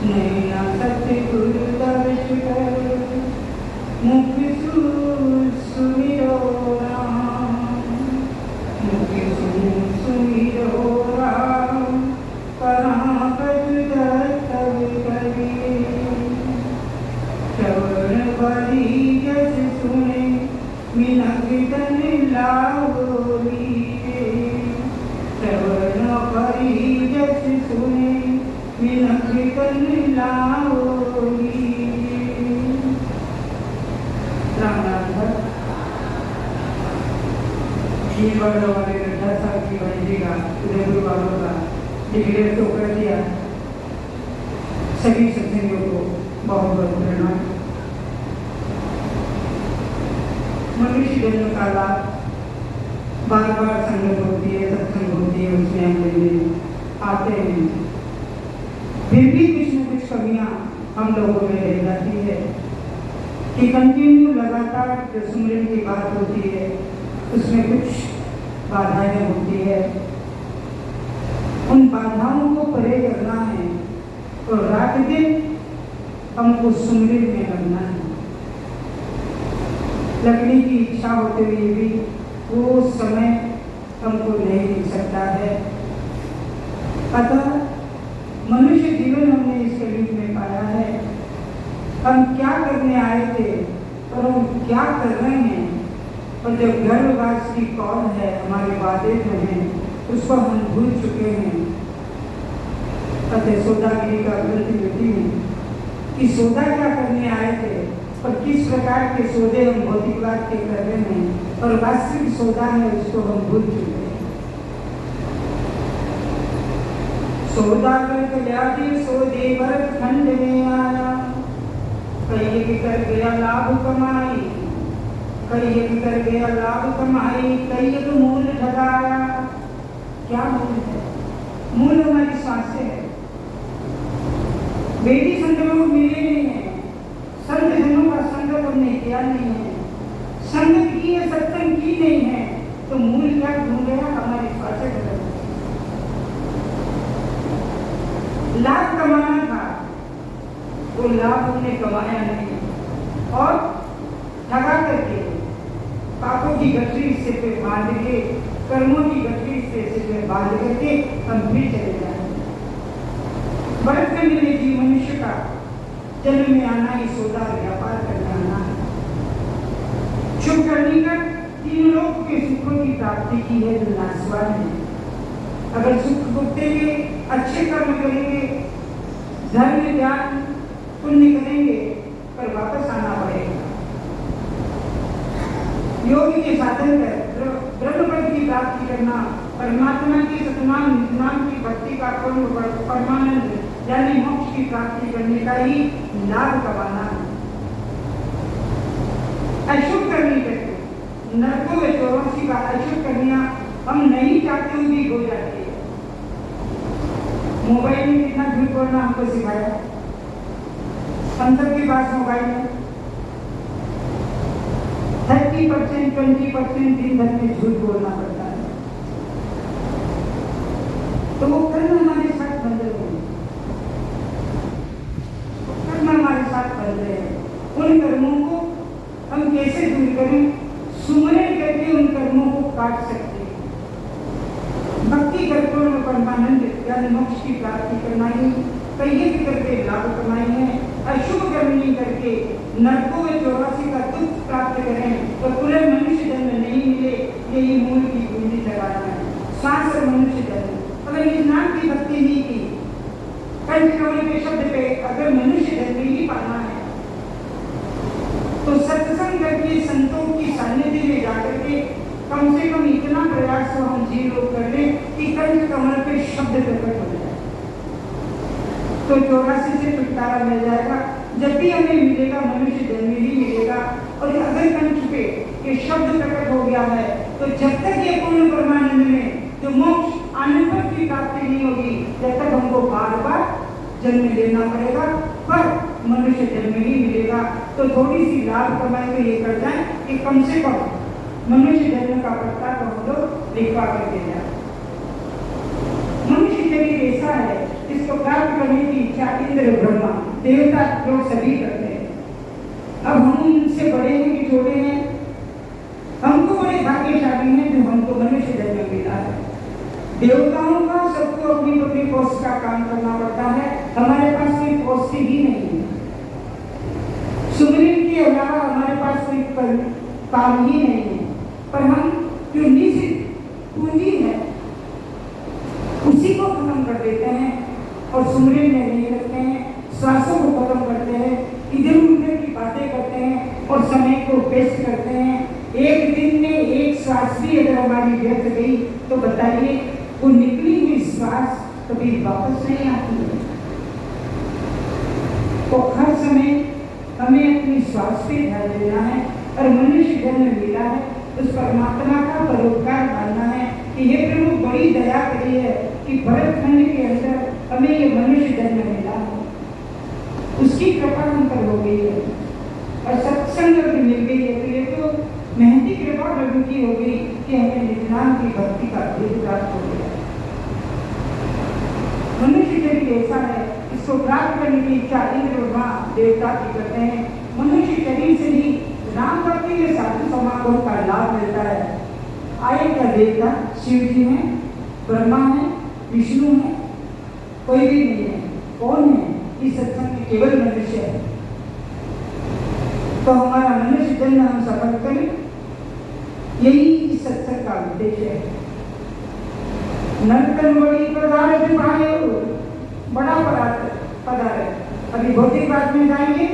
नैना सतगुरु दर्श कर मुख सुमिरो राम, मुख सुमिरो राम, कहाँ कछु दर्शन करे। श्रवण बलि जस सुने मिनख तन लावोरी, श्रवण बलि जस सुने मिनख तन लावोरी। वाले 10 साल की बहनी का उदयपुर वालों का डिक्लेयर तो कर दिया। सभी सत्संगियों को बहुत बहुत प्रणाम। मनुष्य जन्म का लाभ बार बार संगत होती है, सत्संग होती है, उसमें हम लेने आते हैं, फिर भी कुछ न कुछ कमियां हम लोगों में रह जाती है कि कंटिन्यू लगातार जो सुमरन की बात होती है उसमें कुछ बाधाएं होती है। उन बाधाओं को परे करना है और रात दिन हमको सुमरन में लगना है। लगने की इच्छा होते हुए भी वो समय हमको नहीं मिल सकता है। अतः मनुष्य जीवन हमने इस कलयुग में पाया है। हम क्या करने आए थे और हम क्या कर रहे हैं, और जो गर्भवास की कौन है, हमारे वादे जो हैं उसको हम भूल चुके हैं। अतः सौदागिरी का ग्रंथ लिखती हूँ कि सौदा क्या करने आए थे और किस प्रकार के सौदे हम भौतिकवाद के कर रहे हैं, और वास्तविक सौदा है उसको हम भूल चुके हैं। सौदा कर गया थे सौदे भरत खंड में आया, कई कर गया लाभ कमाई, कई कर गया लाभ कमाई, कई तो मूल ठगाया। क्या मूल है? मूल हमारी सांसें है। बेटी संत लोग मिले नहीं है, संत जनों का संगत हमने किया नहीं है, संगत की है सत्संग की नहीं है, तो मूल क्या ढूंढ गया? हमारी सांसें गलत। लाभ कमाना था, वो लाभ हमने कमाया नहीं, और ठगा करके पापों की गठरी से पे बांध के, कर्मों की गठरी से पे बांध करके हम फिर चले जाएंगे। वर्तमान में जी मनुष्य का जन्म में आना ही सौदा व्यापार करने आना है। शुभ करनी का 3 लोक के सुखों की प्राप्ति की है जो नाशवान है। अगर सुख भुगतेंगे, अच्छे कर्म करेंगे, धर्म ज्ञान पुण्य करेंगे, पर वापस आना पड़ेगा। योग के साधन कर ब्रह्म पद की प्राप्ति करना, परमात्मा की सतनाम निजनाम की भक्ति का परमानंद यानी मोक्ष की प्राप्ति करने का ही लाभ कमाना है। अशुभ करनी करके नरकों में 84 का अशुभ करनिया हम नहीं चाहते हुए हो जाती है। मोबाइल में कितना झूठ बोलना हमको सिखाया, हम सबके पास मोबाइल है। 30% 20% दिन भर में झूठ बोलना पड़ता है, तो वो कर्म हमारे साथ बंध रहे हैं, कर्म हमारे साथ बंध रहे हैं। उन कर्मों को हम कैसे दूर करें? सुमरन करके उन कर्मों को काट सकते हैं। भक्ति कर्तव्य में परमानंद यानी मोक्ष की प्राप्ति करना ही, कई करके लाभ कमाई है। अशुभ कर्म नहीं करके नरकों में 84 का दुख प्राप्त करें तो पूरे मनुष्य जन्म नहीं मिले, यही मूल की कुंजी लगाना है। श्वास और मनुष्य जन्म, अगर इस नाम की भक्ति नहीं की, कंठ कमल के शब्द पे अगर मनुष्य जन्म ही पाना है, तो सत्संग करके संतों की सानिध्य में जाकर के कम से कम इतना प्रयास तो हम जी लोग कर लें कि कंठ कमल पे शब्द प्रकट हो जाए, तो 84 से छुटकारा मिल जाएगा। जब भी हमें मिलेगा मनुष्य जन्म ही मिलेगा। और अगर कंठ पे ये शब्द प्रकट हो गया है, तो जब तक ये पूर्ण परमानंद में जो मोक्ष आनंद की प्राप्ति नहीं होगी, जब तक हमको बार बार जन्म लेना पड़ेगा, पर मनुष्य जन्म ही मिलेगा। तो थोड़ी सी लाभ कमाई तो ये कर जाए कि कम से कम मनुष्य जन्म का पत्ता तो हम लोग लिखवा करके जाए। मनुष्य शरीर ऐसा है, इसको प्राप्त करने की इच्छा इंद्र, ब्रह्मा, देवता लोग सभी करते हैं। अब हम उनसे बड़े हैं कि छोटे हैं? हमको बड़े भाग्यशाली हैं जो हमको मनुष्य जन्म मिला है। देवताओं का सबको अपनी अपनी पोस्ट का काम करना पड़ता है, हमारे पास कोई पोस्ट ही नहीं है। सुमरन के अलावा हमारे पास कोई काम ही नहीं है, पर हम जो निश्चित पूंजी है उसी को खत्म कर देते हैं और सुमरन में नहीं रखते हैं, श्वासों को खत्म करते हैं, इधर उधर की बातें करते हैं और समय को वेस्ट करते हैं। एक दिन में एक श्वास भी अगर हमारी व्यर्थ गई तो बताइए वो निकली हुई श्वास कभी वापस नहीं आती है। तो हर समय हमें अपनी श्वास पे ध्यान देना है और मनुष्य जन्म मिला है उस परमात्मा का परोपकार मानना है कि ये प्रभु बड़ी दया करी है कि भरतखंड के अंदर हमें ये मनुष्य जन्म मिला है, उसकी कृपा हम पर हो गई है और सत्संग भी मिल गई है। तो ये तो महती कृपा प्रभु की हो गई कि हमें नित्यानंद की भक्ति का भेद प्राप्त हो गया। मनुष्य शरीर ऐसा है, इसको प्राप्त करने की इच्छा इंद्र, ब्रह्मा, देवता की करते हैं। मनुष्य शरीर से ही राम भक्ति के साधु समागम का लाभ मिलता है। आए क्या देवता? शिव जी हैं, ब्रह्मा है, विष्णु है, कोई भी नहीं है। कौन है? इस सत्संग में केवल मनुष्य है। तो हमारा मनुष्य जन्म हम सफल करें, यही इस सत्संग का उद्देश्य है। नर्तन बड़ी पदार्थ पायो, बड़ा पदार्थ। अभी भौतिक बात में जाएंगे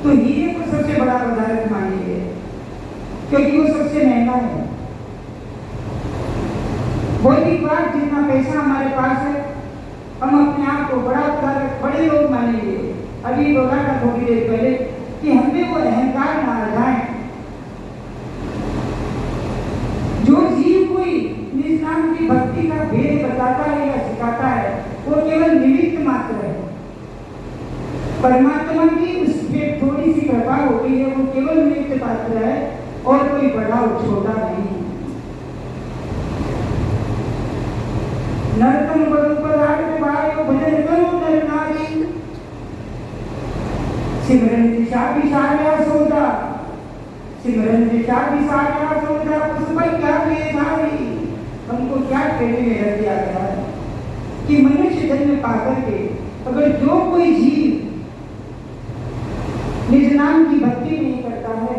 तो हीरे को सबसे बड़ा पदार्थ मानेंगे क्योंकि वो सबसे महंगा है। भौतिक बात जितना पैसा हमारे पास है हम अपने आप को बड़ा पदार्थ, बड़े लोग मानेंगे। अभी बोला था थोड़ी देर पहले कि हमें वो अहंकार ना आ जाए। जो जीव कोई निज नाम की भक्ति का भेद बताता है या सिखाता है वो केवल निमित्त मात्र है। परमात्मा की उस पर थोड़ी सी कृपा हो गई है, वो केवल निमित्त मात्र है और कोई बड़ा और छोटा नहीं है। नर्तन बड़ो पदार्थ पायो, भजन करो नर नारी, सिमरन दिशा विशाला सौदा, सिमरन दिशा विशाला सौदा, उस पर क्या बेधारी। हमको क्या ट्रेनिंग में रख दिया गया है कि मनुष्य जन्म पाकर के अगर जो कोई जीव निज नाम की भक्ति नहीं करता है,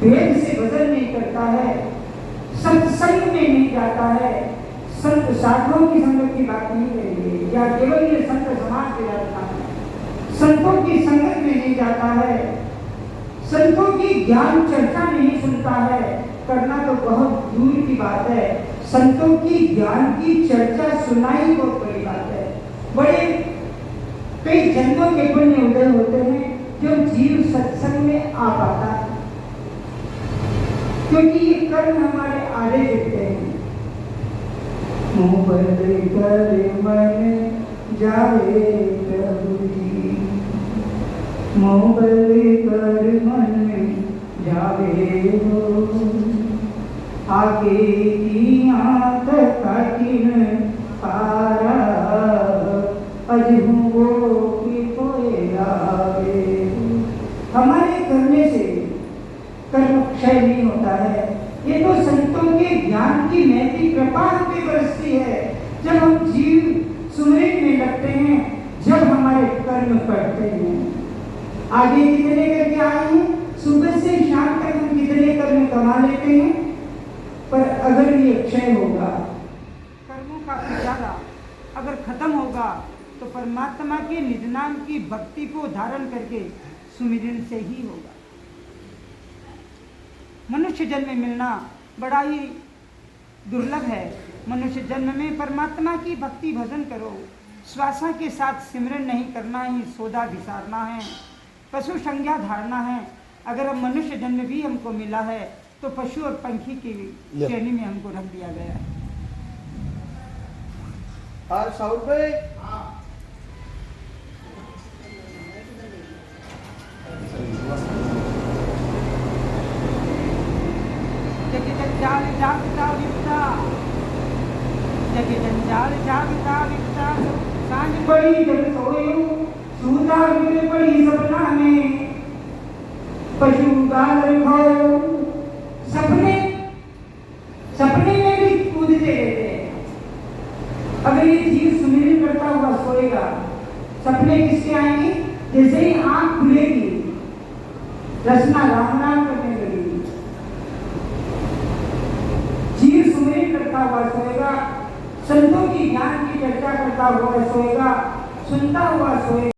भेद से भजन नहीं करता है, सत्संग में नहीं जाता है, संत साधुओं की संगत की बात नहीं करेंगे या केवल ये संत समाज के जाता है, संतों की संगत में नहीं जाता है, संतों की ज्ञान चर्चा नहीं सुनता है, करना तो बहुत दूर की बात है। संतों की ज्ञान की चर्चा सुनाई बहुत बड़ी बात है। बड़े कई जन्मों के पुण्य उदय होते हैं जब जीव सत्संग में आ पाता है, क्योंकि ये कर्म हमारे आड़े दिखते हैं। मुँह बंद कर मन जावे प्रभु जी, मुँह बंद कर मन जावे हो, आगे की आंख कठिन पारा, अजहू वो की कोई आवे। हमारे करने से कर्म क्षय नहीं होता है, ये तो संतों के ज्ञान की महती कृपा हम पे बरसती है जब हम जीव सुमरन में लगते हैं, जब हमारे कर्म करते हैं। आगे कितने करके आए हैं, सुबह से शाम तक हम कितने कर्म कमा लेते हैं, पर अगर ये क्षय होगा, कर्मों का पिटारा अगर खत्म होगा तो परमात्मा के निज नाम की भक्ति को धारण करके सुमिरन से ही होगा। मनुष्य जन्म मिलना बड़ा ही दुर्लभ है। मनुष्य जन्म में परमात्मा की भक्ति भजन करो, श्वासा के साथ सिमरन नहीं करना ही सौदा विसारना है, पशु संज्ञा धारना है। अगर हम मनुष्य जन्म भी हमको मिला है तो पशु और पंखी की श्रेणी में हमको रख दिया गया है। जग जंजाल जागता विपदा, जग जंजाल जागता सांझ पड़ी जब सोयो सूता गिर पड़ी सपना में पशु गाल खाओ सपने सपने में भी कूदते रहते हैं। अगर ये जीव सुमिरन करता हुआ सोएगा सपने किसके आएंगे? जैसे ही आंख खुलेगी रचना राम राम करने लगेगी। जीव सुमिरन करता हुआ सोएगा, संतों की ज्ञान की चर्चा करता हुआ सोएगा, सुनता हुआ सोएगा।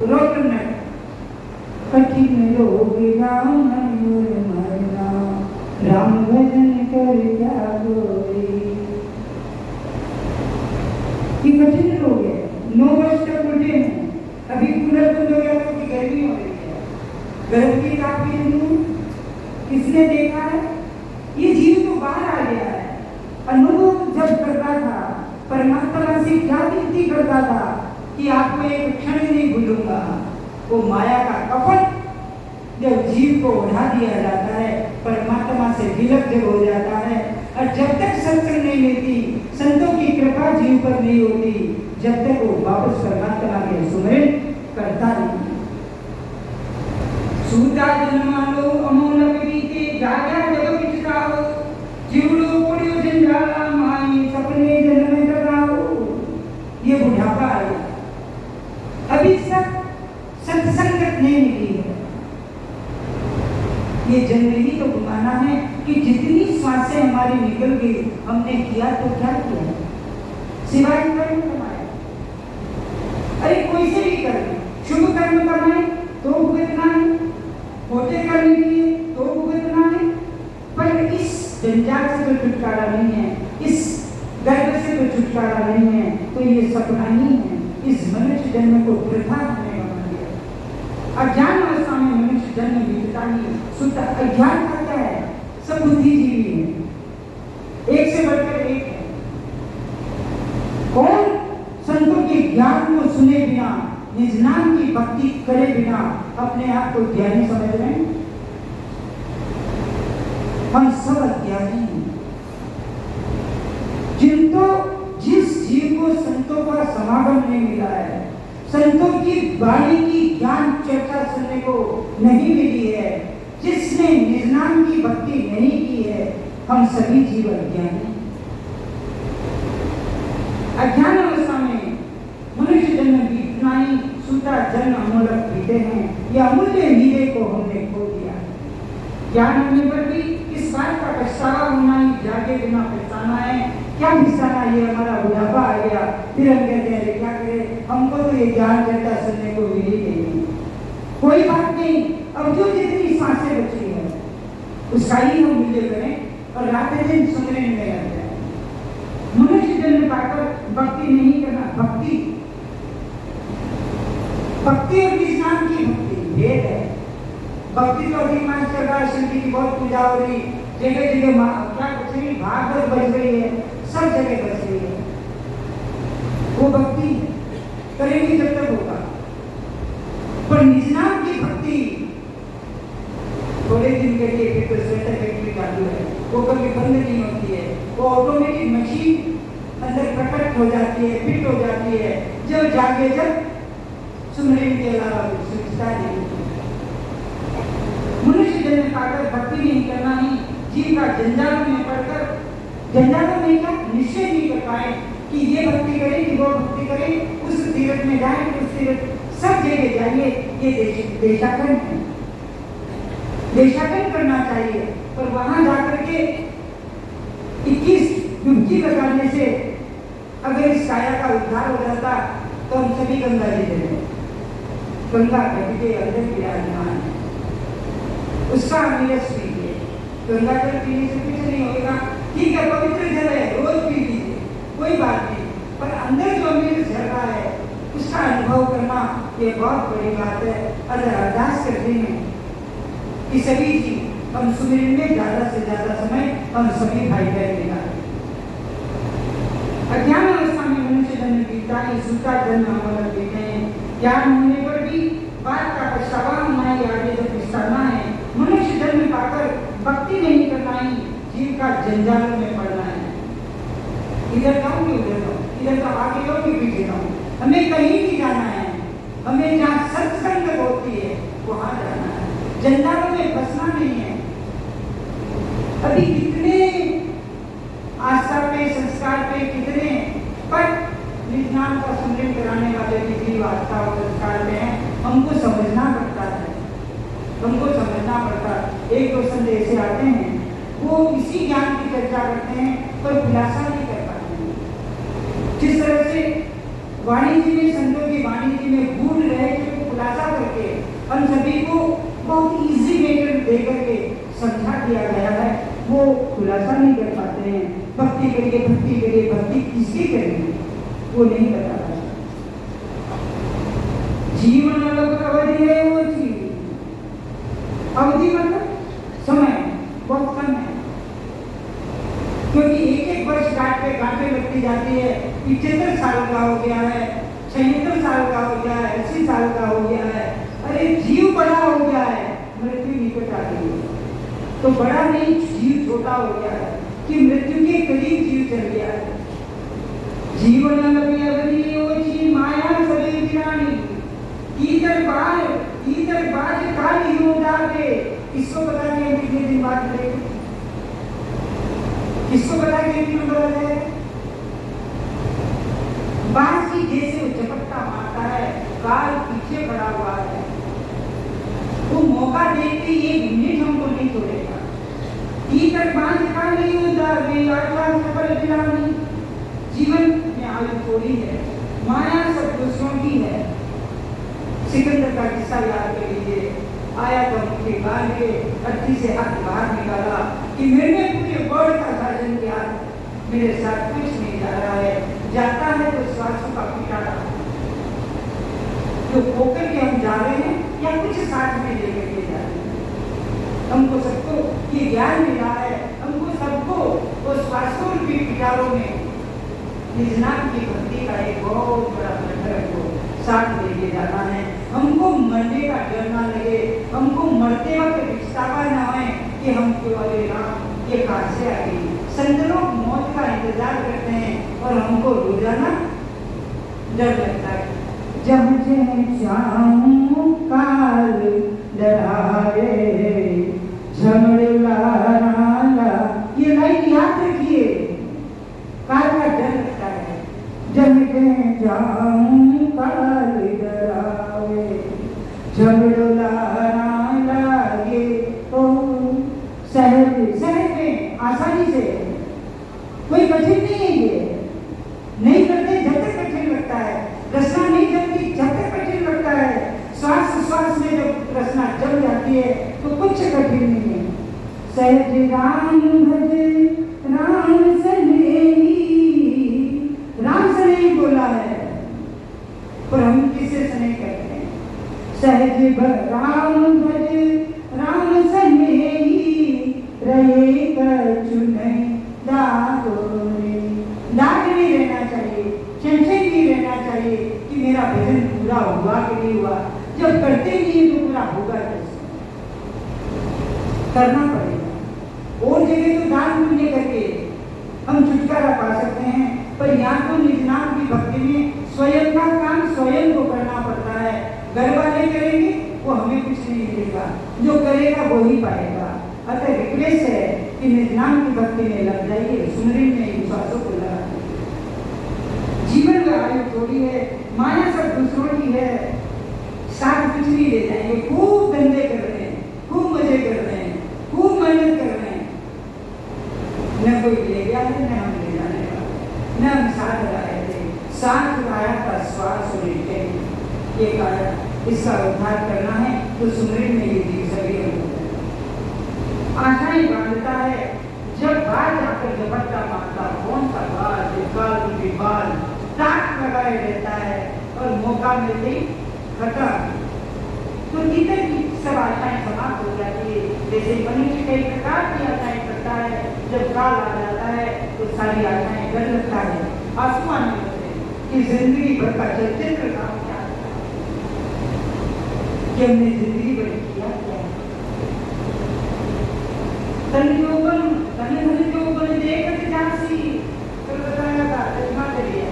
रोकना कठिन रोग राम मोर मरना, राम भजन कर जागो रे। ये कठिन रोग है, 9 वर्ष तक उठे हैं, अभी कूलर बंद हो गया तो गर्मी हो रही है, गर्म की काफी नहीं, किसने देखा है? ये जीव तो बाहर आ गया है। अनुभव जब करता था, परमात्मा से क्या विनती करता था कि आपको एक क्षण नहीं भूलूंगा, वो माया का कपट जब जीव को उड़ा दिया जाता है, परमात्मा से विलग जब हो जाता है, और जब तक सत्संग नहीं मिलती, संतों की कृपा जीव पर नहीं होती, जब तक वो वापस परमात्मा के सुमरण करता नहीं। सूता जन्मालो अमोलक बीते, जागा जग पिछताओ, जीवड़ो पड़ियो जंजाला माई, सपने जन्म जगाओ। ये बुढ़ापा आ गया, अभी तक सत्संगत नहीं मिली है। ये जन्म ही तो घुमाना है कि जितनी सांसें हमारी निकल गई, हमने किया तो क्या किया, सिवाय कर्म कमाया। अरे कोई से भी कर्म, शुभ कर्म कमाए तो भुगतना है, खोटे कर्म किए तो भुगतना है, पर इस जंजाल से तो छुटकारा नहीं है, इस गर्भ से तो छुटकारा नहीं है, तो ये सपना ही है। इस मनुष्य जन्म को वृथा होने का बना दिया। अज्ञान अवस्था में मनुष्य जन्म बीतता ही, शुद्ध अज्ञान का क्या है, सब बुद्धिजीवी है, एक से बढ़कर एक है। कौन संतों के ज्ञान को सुने बिना, निज नाम की भक्ति करे बिना अपने आप को ज्ञानी समझ रहे हैं? हम सब अज्ञानी हैं। जिस जीव को संतों का समागम नहीं मिला है, संतों की वाणी की ज्ञान चर्चा सुनने को नहीं मिली है, जिसने निज नाम की भक्ति नहीं की है, हम सभी जीव अज्ञानी। अज्ञान अवस्था में मनुष्य जन्म बीतना ही, सूता जन्म अमूलक बीते हैं। यह अमूल्य हीरे को हमने खो दिया। ज्ञान होने पर भी इस बात का पछतावा होना ही, जागे बिना पछताना है। क्या पछताना, ये हमारा बुढ़ापा आ गया, फिर हम कहते हैं क्या करें, हमको तो ये ज्ञान चर्चा सुनने को मिली नहीं। कोई बात नहीं, अब जो जितनी सांसें बची है उसका ही हम मूल्य करें और रात दिन सुनने में लग जाए। मनुष्य जन्म पाकर भक्ति नहीं करना, भक्ति भक्ति और किस नाम की भक्ति भेद है। भक्ति तो अधिकांश कर रहा है, शिव जी की बहुत पूजा हो रही, जगह जगह क्या कुछ नहीं, भागवत बज रही है, सब जगह बज रही है। वो भक्ति करेंगे जब तक होगा, पर निज नाम की भक्ति थोड़े दिन के लिए फिर तो स्वेटर फैक्ट्री चालू है, वो कभी बंद नहीं होती है, वो ऑटोमेटिक मशीन अंदर प्रकट हो जाती है, फिट हो जाती है। जब जागे जब सुमरन के अलावा कुछ सोचता नहीं। मनुष्य जन्म पाकर भक्ति नहीं करना ही, जीव का जंजालों में पड़कर, जंजालों में क्या निश्चय नहीं कर पाए कि ये भक्ति करें कि वो भक्ति करें, उस तीर्थ में जाए उस तीर्थ, सब जगह जाइए। ये देशाटन है, देशाटन करना चाहिए, पर वहां जाकर के 21 डुबकी लगाने से अगर इस काया का उद्धार हो जाता तो हम सभी गंगा जी देते। गंगा घट के अंदर विराजमान है, उसका अमृत पीजिए। गंगा जल पीने से कुछ नहीं होगा, ठीक है, पवित्र जल है, रोज पी लीजिए, कोई बात नहीं, पर अंदर जो अमृत झर रहा है उसका अनुभव करना ये बहुत बड़ी बात है। अगर अरदास करते हैं कि सभी जी हम सुमिरन में ज्यादा से ज्यादा समय हम सभी भाई बहन निकालें। अज्ञान अवस्था में मनुष्य जन्म बीतता है, सूता जन्म अमूलक बीते हैं। ज्ञान होने पर भी बात का पछतावा होना ही, आगे जब पछताना है। मनुष्य जन्म पाकर भक्ति नहीं करना ही, जीव का जंजालों में पड़ना है। इधर जाऊं कि उधर जाऊं, इधर तो आगे जाऊं कि पीछे जाऊं, हमें कहीं नहीं जाना है। हमें जहाँ सत्संग होती है वहां जाना है, जंजालों में बसना नहीं है। अभी कितने आस्था पे, संस्कार पे, कितने पर विज्ञान का सुमिरन कराने वाले किसी आस्था और संस्कार में है, हमको समझना पड़ता है, हमको समझना पड़ता है। एक दो संदेश से आते हैं, वो इसी ज्ञान की चर्चा करते हैं पर खुलासा नहीं कर पाते हैं। जिस तरह से वाणी जी में, संतों की वाणी जी में गूढ़ रहे थे, वो हम सभी को बहुत इजी मेथड दे करके समझा दिया गया है, वो खुलासा नहीं कर पाते हैं। भक्ति करिए, भक्ति करिए, भक्ति किसकी करेंगे वो नहीं बता पाते। जीवन अलग अवधि है, वो चीज अवधि मतलब समय बहुत कम है, क्योंकि एक एक वर्ष काटते काटते लगती जाती है। 75 साल का हो गया है, 76 साल का हो गया है, 80 साल का हो गया है। अरे जीव बड़ा हो गया है, मृत्यु निकट आ गई है। तो बड़ा नहीं, जीव छोटा हो गया है कि मृत्यु के करीब जीव चल गया है। जीवन लंबी अवधि ओछी माया सभी गिरानी, ईतर बाज काली हो जाके। किसको पता कि हम कितने दिन बाद मिलेंगे? किसको पता कि कितने बदल जाए? बाज की जैसे वो झपट्टा मारता है, काल पीछे पड़ा हुआ है, वो मौका देते एक मिनट हमको नहीं छोड़ेगा। ईतर बाज काली हो जाके आत्मा सफल गिरानी। जीवन में आयु थोड़ी है, माया सब दूसरों की है। सिकंदर का किस्सा याद कर लीजिए। आया तो मुझे बाहर के अर्थी से हाथ बाहर निकाला कि मैंने पूरे वर्ल्ड का शासन किया, मेरे साथ कुछ नहीं जा रहा है। जाता है तो स्वास्थ्य का पिटारा, जो होकर के हम जा रहे हैं या कुछ साथ में लेकर के जा रहे हैं। हमको सबको ये ज्ञान मिला है, हमको सबको वो स्वास्थ्य की पिटारों में निजनाम की भक्ति का एक बहुत बड़ा मंत्र को साथ लेके जाना है। हमको मरने का डर ना लगे, हमको मरते वक्त पछतावा ना आए कि हम क्यों अरे राम ये कहां से आ गई। संत लोग मौत का इंतजार करते हैं और हमको रोजाना डर लगता है। जब जाऊं काल डरावे झमड़ला, ये लाइन याद रखिए, काल का डर लगता है। जब जाऊं काल डरावे झमड़ला लागे, तो सहज में आसानी से, कोई कठिन नहीं है। ये नहीं करते जब तक कठिन लगता है, रचना नहीं जमती जब तक कठिन लगता है। श्वास में जब रचना जम जाती है तो कुछ कठिन नहीं है। सहज राम भज राम सनेही, राम सनेही बोला है, पर हम किसे स्नेह करते हैं? सहज राम भज राम सनेही, रहे कछुनै दागोरे। दाग नहीं रहना चाहिए, संशय नहीं रहना चाहिए कि मेरा भजन पूरा हुआ कि नहीं हुआ। जब करते नहीं तो पूरा होगा कैसे? करना पड़ेगा। और जगह तो दान पुण्य करके हम छुटकारा पा सकते हैं, पर यहाँ तो निजनाम की भक्ति में स्वयं का काम स्वयं को करना पड़ता है। घर वाले करेंगे वो हमें कुछ नहीं मिलेगा, जो करेगा वो ही पाएगा। अतः रिक्वेस्ट है कि निजनाम की भक्ति में लग जाइए, सुमरन में विश्वासों को लगा। जीवन में आयु थोड़ी है, माया सब दूसरों की है, साथ कुछ नहीं ले जाएंगे। खूब धंधे कर रहे हैं, खूब मजे कर रहे हैं, खूब मेहनत कर रहे हैं, न कोई ले गया है न हम ले जाने वाले, न हम साथ आए थे। साथ आया था श्वास और एक आया, इसका उद्धार करना है तो सुमरन में ये चीज सभी आशाएं बांधता है। जब बाल जाकर झपट्टा मारता, कौन सा बाल ताक लगाए रहता है और मौका मिलते खत्म। तो कितनी सब आशाएं समाप्त हो जाती है। जैसे मनुष्य कई प्रकार की आशाएं करता है, जब काल आ जाता है तो सारी आशाएं डर लगता है, आसमान में होते हैं कि जिंदगी भर का चलचित्र काम क्या है, कि हमने जिंदगी भर किया क्या। देखते झांसी तो बताया था चश्मा चलिए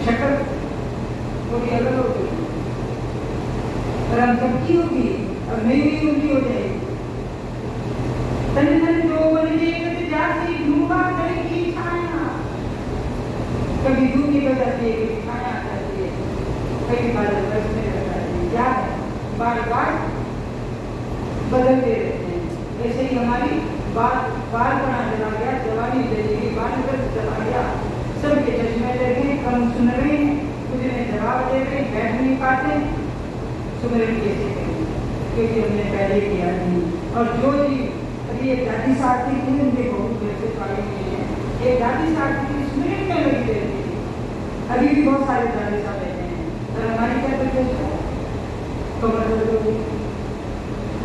शक्ल थोड़ी अलग होगी, पर हम सबकी होगी और मेरी उनकी हो जाएगी। देखते झांसी डूबा की छाया, कभी धूप निकल जाती है, कभी छाया आ जाती है, कई बादल बरसने लग जाती है। क्या है, बार बार बदलते रहते हैं। ऐसे ही हमारी बाल बना चला गया, जवानी चली, बाल चला गया, सबके चश्मे लगे, हम सुन रहे हैं, कुछ ने जवाब दे रहे, बैठ नहीं पा आते हैं सुमिरन कैसे करेंगे, क्योंकि हमने पहले किया नहीं। और जो जी अभी एक दादी साहब थी, उनके बहुत वैसे पाई हुई है, एक दादी साहब थी सुमिरन में लगी रहती थी। अभी भी बहुत सारे दादी साहब रहते हैं, और हमारी क्या तकलीफ है तो मतलब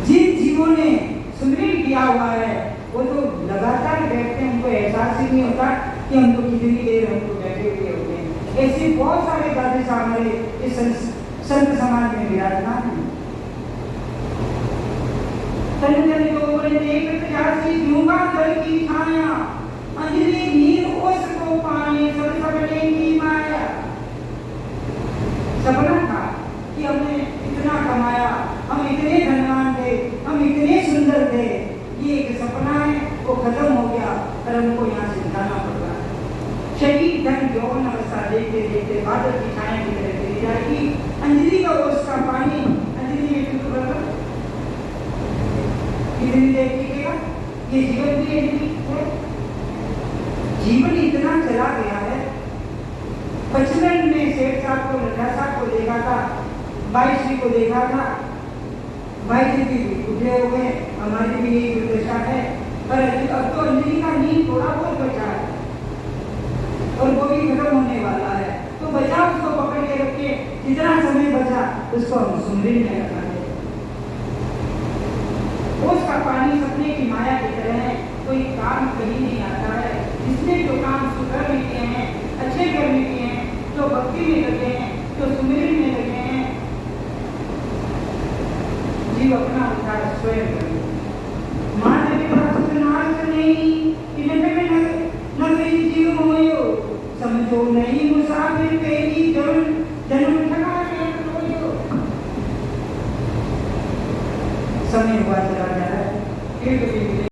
जिन जीवों ने सुमिरन किया हुआ है वो तो लगातार बैठते हैं, उनको एहसास ही नहीं होता कि हम तो कितनी देर हमको बैठे हुए होते हैं। ऐसे बहुत सारे दादी साहब हमारे इस संत समाज में विराजमान हैं। तन तन जो बड़े देख जासी यूंगा दल की छाया, अंजलि नीर ओस को पानी सब सबने की माया। सपना था कि हमने इतना कमाया, हम इतने धनवान थे, हम इतने सुंदर थे, ये एक सपना है, वो खत्म हो गया और हमको यहाँ से जाना पड़ रहा है। शरीर धन यौवन अवस्था देखते देखते बादल की छाया की तरह चली जाएगी। अंजलि का ओस का पानी अंजलि में टूट पड़ेगा, कितनी देर टिकेगा? ये जीवन भी अंजलि है। जीवन इतना चला गया है। बचपन में सेठ साहब को, लड्ढा साहब को देखा था, बाई श्री को देखा था, भाई जी भी उठे हो गए, हमारी भी यही दुर्दशा है। पर अब तो अंजलि का नींद थोड़ा बहुत बचा है और वो भी खत्म होने वाला है, तो बचा उसको पकड़ के रखे, जितना समय बचा उसको हम सुमिरन में रखा है। उसका पानी सपने की माया की तरह है, कोई काम कहीं नहीं आता है। जिसने जो काम सुधर में किए हैं, अच्छे करने किए हैं, तो भक्ति में लगे हैं, तो सुमिरन में लगे हैं, जीव अपना उद्धार स्वयं करे। मान के पास नाश नहीं इनके में न कोई जीव मोयो, समझो नहीं मुसाफिर तेरी जन्म ठगा के रोयो। समय हुआ चला जा रहा है, फिर कभी